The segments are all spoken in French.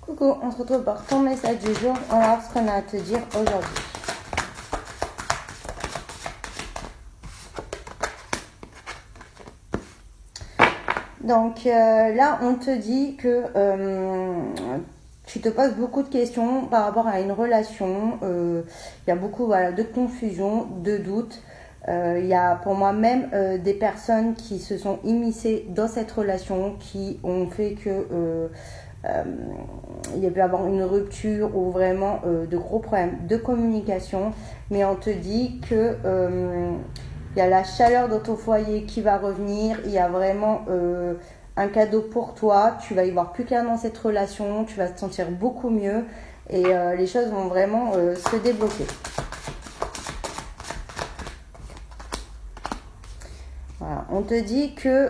Coucou, on se retrouve pour ton message du jour. On va voir ce qu'on a à te dire aujourd'hui. Donc là, on te dit que tu te poses beaucoup de questions par rapport à une relation. Il y a beaucoup de confusion, de doutes. Il y a pour moi même des personnes qui se sont immiscées dans cette relation, qui ont fait que il y a pu avoir une rupture ou vraiment de gros problèmes de communication. Mais on te dit que il y a la chaleur dans ton foyer qui va revenir. Il y a vraiment un cadeau pour toi. Tu vas y voir plus clair dans cette relation. Tu vas te sentir beaucoup mieux. Et les choses vont vraiment se débloquer. Voilà. On te dit que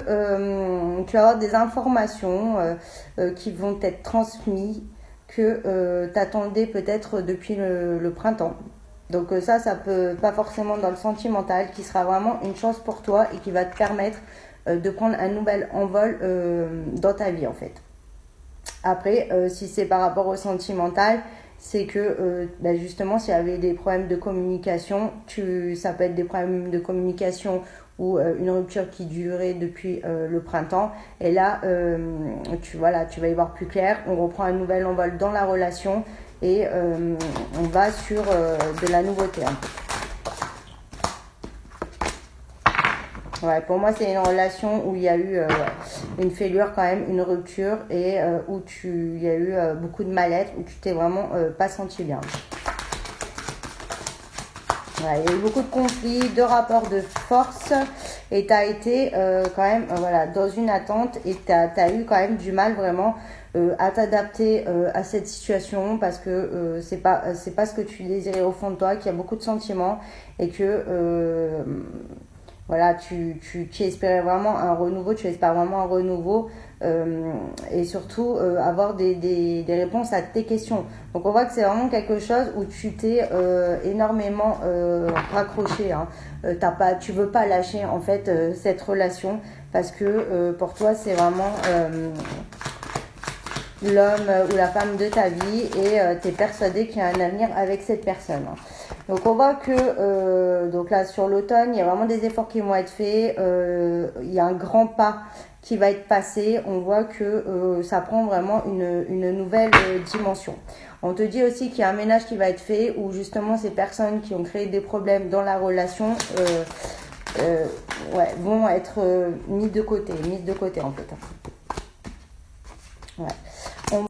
tu vas avoir des informations qui vont être transmises, que tu attendais peut-être depuis le printemps. Donc ça peut pas forcément dans le sentimental, qui sera vraiment une chance pour toi et qui va te permettre de prendre un nouvel envol dans ta vie en fait. Après, si c'est par rapport au sentimental, c'est que justement s'il y avait des problèmes de communication, ça peut être des problèmes de communication ou une rupture qui durait depuis le printemps. Et là, tu vas y voir plus clair. On reprend un nouvel envol dans la relation et on va sur de la nouveauté. Ouais, pour moi, c'est une relation où il y a eu une fêlure quand même, une rupture et où il y a eu beaucoup de mal-être, où tu t'es vraiment pas senti bien. Ouais, il y a eu beaucoup de conflits, de rapports de force et tu as été quand même dans une attente et tu as eu quand même du mal vraiment à t'adapter à cette situation parce que c'est pas ce que tu désirais au fond de toi, qu'il y a beaucoup de sentiments et que tu espérais vraiment un renouveau, tu espères vraiment un renouveau et surtout avoir des réponses à tes questions. Donc on voit que c'est vraiment quelque chose où tu t'es énormément raccroché. Tu veux pas lâcher en fait cette relation parce que pour toi c'est vraiment l'homme ou la femme de ta vie et tu es persuadé qu'il y a un avenir avec cette personne. Donc on voit que donc là sur l'automne, il y a vraiment des efforts qui vont être faits, il y a un grand pas qui va être passé, on voit que ça prend vraiment une nouvelle dimension. On te dit aussi qu'il y a un ménage qui va être fait où justement ces personnes qui ont créé des problèmes dans la relation vont être mises de côté en fait. Ouais.